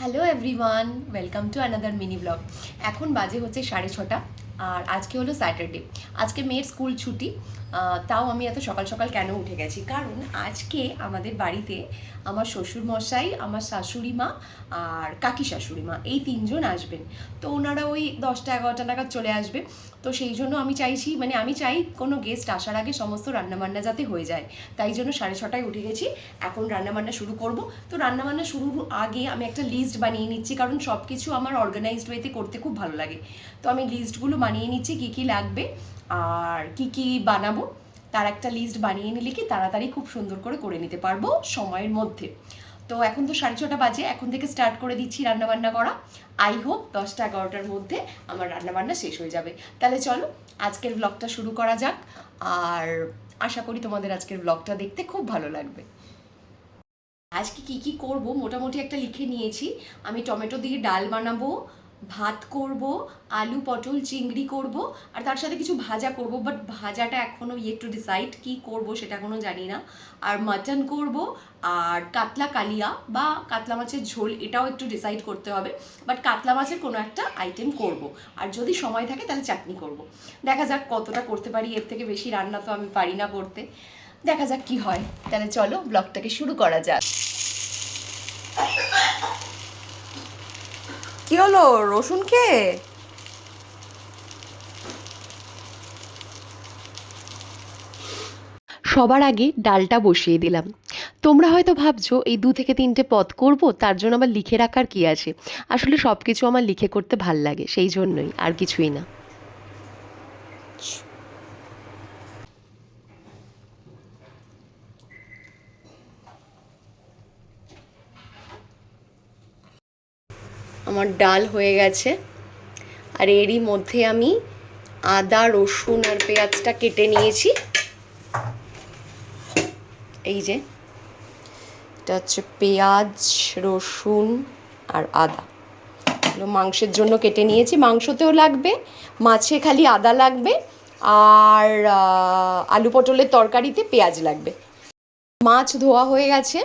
Hello everyone, welcome to another mini blog. এখন বাজে হচ্ছে 6:30 আর আজকে হলো স্যাটারডে। আজকে মেয়ের স্কুল ছুটি। তাও আমি এত সকাল সকাল কেন উঠে গেছি, কারণ আজকে আমাদের বাড়িতে আমার শ্বশুরমশাই, আমার শাশুড়ি মা আর কাকি শাশুড়ি মা এই তিনজন আসবেন। তো ওনারা ওই 10টা-11টা নাগাদ চলে আসবে। তো সেই জন্য আমি চাই কোনো গেস্ট আসার আগে সমস্ত রান্নাবান্না যাতে হয়ে যায়। তাই জন্য 6:30টায় উঠে গেছি। এখন রান্নাবান্না শুরু করব। তো রান্নাবান্না শুরুর আগে আমি একটা লিস্ট বানিয়ে নিচ্ছি, কারণ সব কিছু আমার অর্গানাইজড ওয়েতে করতে খুব ভালো লাগে। তো আমি লিস্টগুলো বানিয়ে নিচ্ছি, কী কী লাগবে আর কি কি বানাবো। তার একটা লিস্ট বানিয়ে নিলে কি তাড়াতাড়ি খুব সুন্দর করে নিতে পারবো সময়ের মধ্যে। তো এখন তো 6:30 বাজে, এখন থেকে স্টার্ট করে দিচ্ছি রান্নাবান্না করা। আই হোপ 10টা-11টার মধ্যে আমার রান্নাবান্না শেষ হয়ে যাবে। তাহলে চলো আজকের ব্লগটা শুরু করা যাক, আর আশা করি তোমাদের আজকের ব্লগটা দেখতে খুব ভালো লাগবে। আজকে কি কি করব মোটামুটি একটা লিখে নিয়েছি। আমি টমেটো দিয়ে ডাল বানাবো, ভাত করব, আলু পটল চিংড়ি করব, আর তার সাথে কিছু ভাজা করব, বাট ভাজাটা এখনও টু ডিসাইড কি করব সেটা এখনও জানি না। আর মাটন করব, আর কাতলা কালিয়া বা কাতলা মাছের ঝোল, এটাও একটু ডিসাইড করতে হবে। বাট কাতলা মাছের কোনো একটা আইটেম করব, আর যদি সময় থাকে তাহলে চাটনি করব। দেখা যাক কতটা করতে পারি, এর থেকে বেশি রান্না তো আমি পারি না করতে। দেখা যাক কি হয়। তাহলে চলো ব্লগটাকে শুরু করা যাক। কি হলো রসুন খেয়ে? সবার আগে ডালটা বসিয়ে দিলাম। তোমরা হয়তো ভাবছো এই 2 থেকে 3টে পদ করব, তার জন্য আবার লিখে রাখার কি আছে। আসলে সব কিছু আমার লিখে করতে ভাল লাগে, সেই জন্যই, আর কিছুই না। আমার ডাল হয়ে গেছে, আর এরই মধ্যে আমি আদা রসুন আর পেঁয়াজটা কেটে নিয়েছি। এই যে এটা হচ্ছে পেঁয়াজ, রসুন আর আদা, এগুলো মাংসের জন্য কেটে নিয়েছি। মাংসতেও লাগবে, মাছে খালি আদা লাগবে, আর আলু পটলের তরকারিতে পেঁয়াজ লাগবে। মাছ ধোয়া হয়ে গেছে,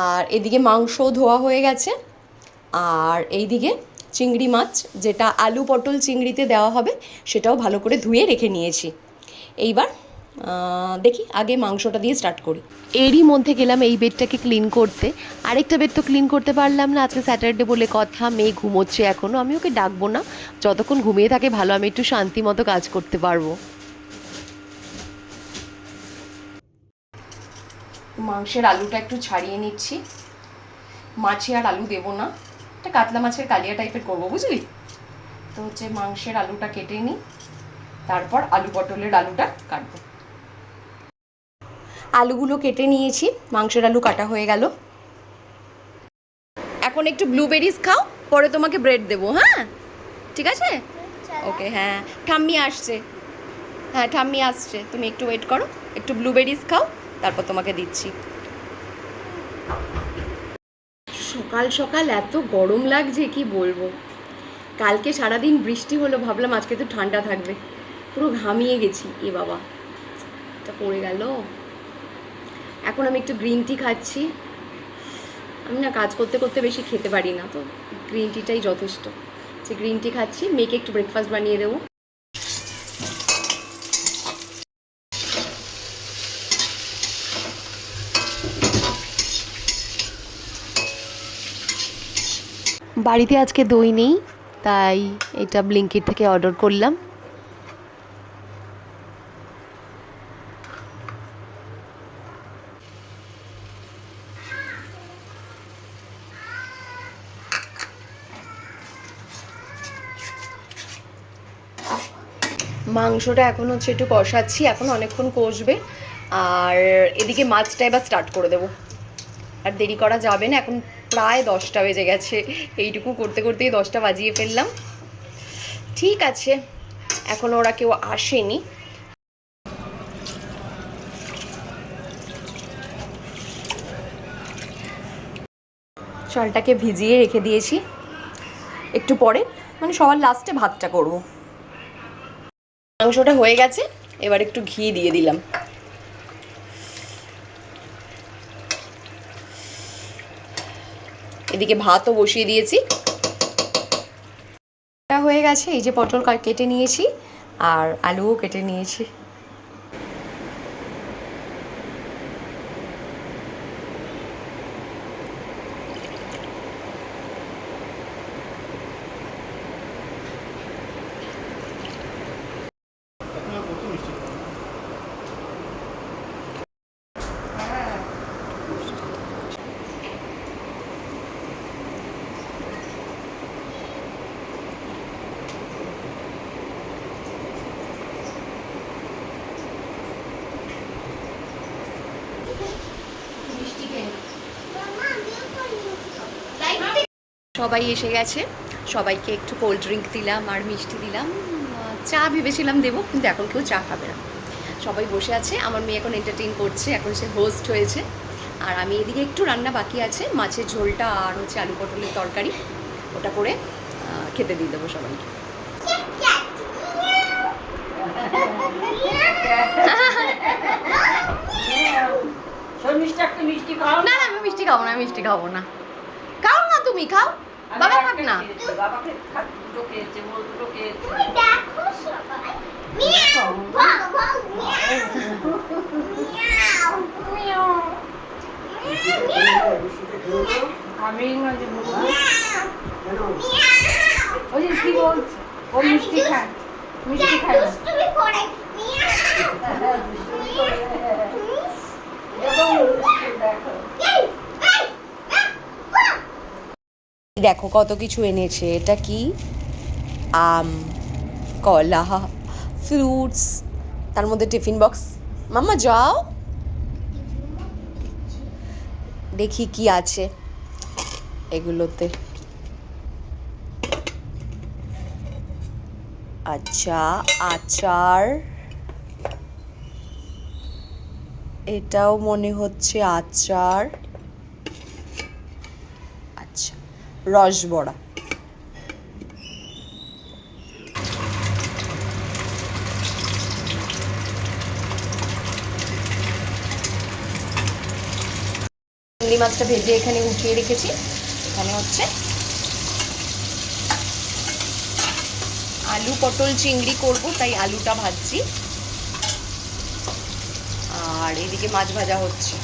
আর এদিকে মাংসও ধোয়া হয়ে গেছে, আর এইদিকে চিংড়ি মাছ যেটা আলু পটল চিংড়িতে দেওয়া হবে সেটাও ভালো করে ধুয়ে রেখে নিয়েছি। এইবার দেখি আগে মাংসটা দিয়ে স্টার্ট করি। এরই মধ্যে গেলাম এই বেডটাকে ক্লিন করতে। আরেকটা বেড তো ক্লিন করতে পারলাম না, আজকে স্যাটারডে বলে কথা। মেয়ে ঘুমোচ্ছে এখনও, আমি ওকে ডাকবো না। যতক্ষণ ঘুমিয়ে থাকে ভালো, আমি একটু শান্তি মতো কাজ করতে পারবো। মাংসের আলুটা একটু ছাড়িয়ে নিচ্ছি। মাছে আর আলু দেবো না, এটা কাতলা মাছের কালিয়া টাইপের করবো, বুঝলি? তো হচ্ছে মাংসের আলুটা কেটে নিই, তারপর আলু পটলের আলুটা কাটবো। আলুগুলো কেটে নিয়েছি, মাংসের আলু কাটা হয়ে গেল। এখন একটু ব্লুবেরিজ খাও, পরে তোমাকে ব্রেড দেবো। হ্যাঁ ঠিক আছে, ওকে। হ্যাঁ ঠাম্মি আসছে, হ্যাঁ ঠাম্মি আসছে, তুমি একটু ওয়েট করো। একটু ব্লুবেরিজ খাও, তারপর তোমাকে দিচ্ছি। সকাল সকাল এত গরম লাগছে কি বলবো। কালকে সারাদিন বৃষ্টি হলো, ভাবলাম আজকে তো ঠান্ডা থাকবে, পুরো ঘামিয়ে গেছি। এ বাবা, এটা পড়ে গেল। এখন আমি একটু গ্রিন টি খাচ্ছি। আমি না কাজ করতে করতে বেশি খেতে পারি না, তো গ্রিন টিটাই যথেষ্ট। যে গ্রিন টি খাচ্ছি, মেয়েকে একটু ব্রেকফাস্ট বানিয়ে দেবো। বাড়িতে আজকে দই নেই, তাই এটা ব্লিঙ্কিট থেকে অর্ডার করলাম। মাংসটা এখন হচ্ছে একটু কষাচ্ছি, এখন অনেকক্ষণ কষবে। আর এদিকে মাছটা এবার স্টার্ট করে দেবো, আর দেরি করা যাবে না। এখন প্রায় 10টা বেজে গেছে, এইটুকু করতে করতেই 10টা বাজিয়ে ফেললাম। ঠিক আছে, এখনও ওরা কেউ আসেনি। চালটাকে ভিজিয়ে রেখে দিয়েছি, একটু পরে সবার লাস্টে ভাতটা করব। মাংসটা হয়ে গেছে, এবার একটু ঘি দিয়ে দিলাম। এদিকে ভাতও বসিয়ে দিয়েছি। এটা হয়ে গেছে। এই যে পটল কেটে নিয়েছি আর আলুও কেটে নিয়েছি। সবাই এসে গেছে, সবাইকে একটু কোল্ড ড্রিঙ্ক দিলাম আর মিষ্টি দিলাম। চা ভেবেছিলাম দেবো, কিন্তু এখন কেউ চা খাবে না, সবাই বসে আছে। আমার মেয়ে এখন এন্টারটেইন করছে, এখন সে হোস্ট হয়েছে। আর আমি এদিকে একটু রান্না বাকি আছে, মাছের ঝোলটা আর হচ্ছে আলু পটলের তরকারি, ওটা করে খেতে দিয়ে দেবো সবাইকে। না না, আমি মিষ্টি খাবো না, মিষ্টি খাবো না। খাও না, তুমি খাও, বাবা খাক না। মিষ্টি খায়, মিষ্টি খায়। দেখো কত কিছু এনেছে। এটা কি? আম, কলা, ফ্রুটস, তার মধ্যে টিফিন বক্স। মাম্মা যাও দেখি কি আছে এগুলোতে। আচ্ছা, আচার, এটাও মনে হচ্ছে আচার। আচ্ছা, রসবড়া। চিংড়ি মাছটা ভেজে এখানে উঠিয়ে রেখেছি। এখানে হচ্ছে আলু পটল চিংড়ি করব, তাই আলুটা ভাজছি। আর এদিকে মাছ ভাজা হচ্ছে।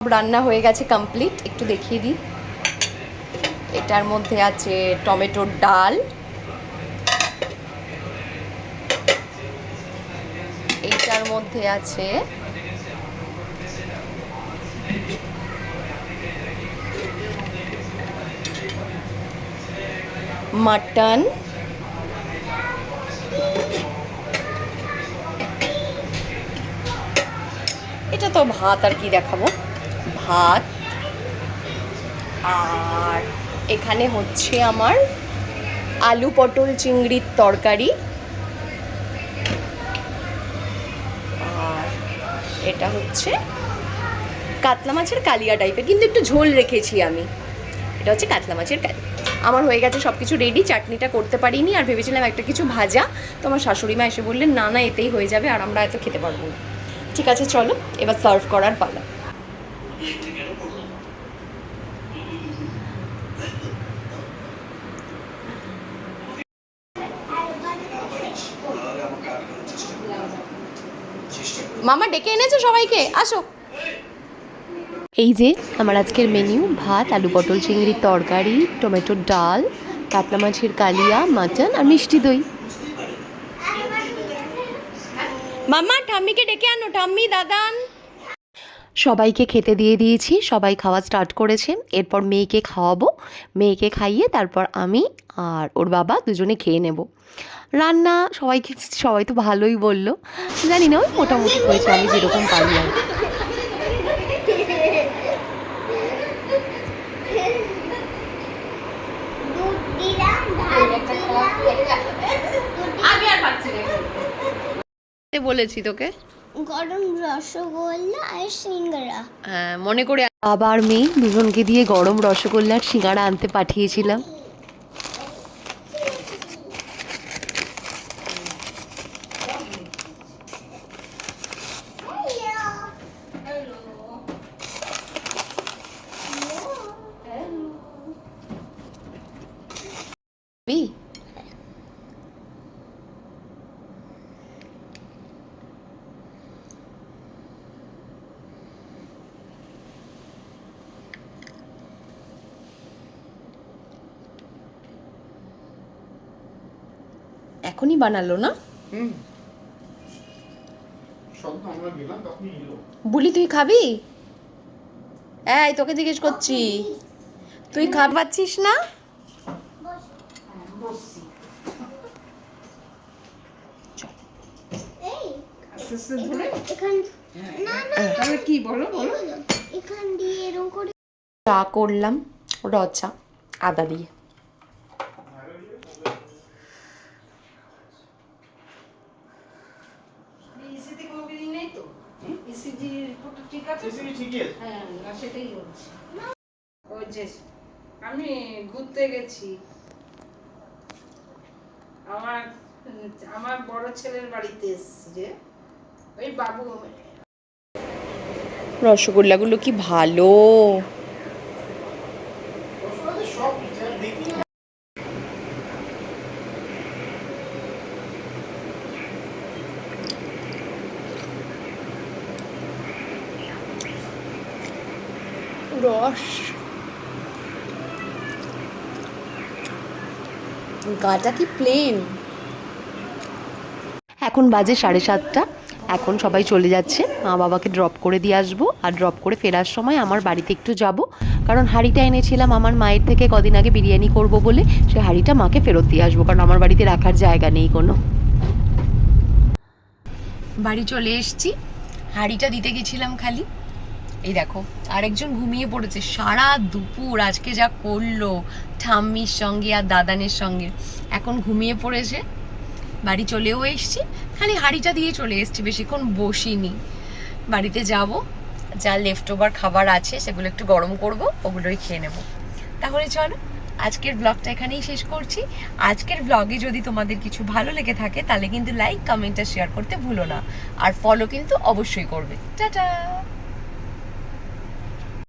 রান্না হয়ে গেছে কমপ্লিট, একটু দেখিয়ে দিই। এটার মধ্যে আছে টমেটোর ডাল, এইটার মধ্যে আছে মাটন, এটা তো ভাত, আর কি দেখাবো, ভাত। আর এখানে হচ্ছে আমার আলু পটল চিংড়ির তরকারি। আর এটা হচ্ছে কাতলা মাছের কালিয়া টাইপের, কিন্তু একটু ঝোল রেখেছি আমি। এটা হচ্ছে কাতলা মাছের কালিয়া। আমার হয়ে গেছে সব কিছু রেডি। চাটনিটা করতে পারিনি, আর ভেবেছিলাম একটা কিছু ভাজা, তো আমার শাশুড়ি মা এসে বললেন না না, এতেই হয়ে যাবে, আর আমরা এত খেতে পারবো না। ঠিক আছে, চলো এবার সার্ভ করার পালা। মামা ডেকে এনেছো সবাইকে, আসো। এই যে আমার আজকের মেনু: ভাত, আলু পটল চিংড়ির তরকারি, টমেটোর ডাল, কাতলা মাছের কালিয়া, মাটন আর মিষ্টি দই। মামা ঠাম্মিকে ডেকে আনো, ঠাম্মি, দাদান। সবাইকে খেতে দিয়ে দিয়েছি, সবাই খাওয়া স্টার্ট করেছে। এরপর মেয়েকে খাওয়াবো, মেয়েকে খাইয়ে তারপর আমি আর ওর বাবা দুজনে খেয়ে নেব। রান্না সবাই তো ভালোই বললো, জানি না, ওই মোটামুটি হয়েছে, আমি যেরকম পারি আর। বলেছি তোকে গরম রসগোল্লা আর সিঙ্গারা। হ্যাঁ, মনে করে। আবার মেয়ে দুজনকে দিয়ে গরম রসগোল্লা আর সিঙ্গারা আনতে পাঠিয়েছিলাম। এখনই বানালো না? শব্দ আমরা গেলাম তখনই এলো। বলি তুই খাবি? এই তোকে জিজ্ঞেস করছি, তুই খাবার পাচ্ছিস না? বস। বসছি। এই আস্তে আস্তে ধরে। এখান না না তাহলে কি বলো বলো। এখান দিয়ে এরকম করে চা করলাম, র চা আদা দিয়ে। ইসিতে কোনো বিল নেই তো? ইসিজি রিপোর্টটা ঠিক আছে? সিসিবি ঠিকই আছে। হ্যাঁ, না সেটাই বলছি। ওই যে আমি ঘুরতে গেছি আমার আমার বড় ছেলের বাড়িতে এসেছি যে ওই বাবু রসগোল্লাগুলো কি ভালো। ওষুধে সব বিচার দেখি। রস গাটা কি প্লেন। এখন বাজে 7:30। এখন সবাই চলে যাচ্ছে, মা বাবাকে ড্রপ করে দিয়ে আসবো। আর ড্রপ করে ফেরার সময় আমার বাড়িতে একটু যাব, কারণ হাঁড়িটা এনেছিলাম আমার মায়ের থেকে কদিন আগে বিরিয়ানি করব বলে। সে হাঁড়িটা মাকে ফেরত দিয়ে আসবো, কারণ আমার বাড়িতে রাখার জায়গা নেই কোনো। বাড়ি চলে এসেছি, হাঁড়িটা দিতে গেছিলাম খালি। এই দেখো আরেকজন ঘুমিয়ে পড়েছে সারা দুপুর, আজকে যা করলো ঠাম্মির সঙ্গে আর দাদানের সঙ্গে। এখন ঘুমিয়ে পড়েছে। বাড়ি চলেও এসেছি, খালি হাঁড়িটা দিয়ে চলে এসেছি, বেশিক্ষণ বসিনি। বাড়িতে যাব, যা লেফট ওভার খাবার আছে সেগুলো একটু গরম করব, ওগুলোই খেয়ে নেব। তাহলে চলো আজকের ব্লগটা এখানেই শেষ করছি। আজকের ব্লগে যদি তোমাদের কিছু ভালো লেগে থাকে তাহলে কিন্তু লাইক, কমেন্ট আর শেয়ার করতে ভুলো না। আর ফলো কিন্তু অবশ্যই করবে। টাটা।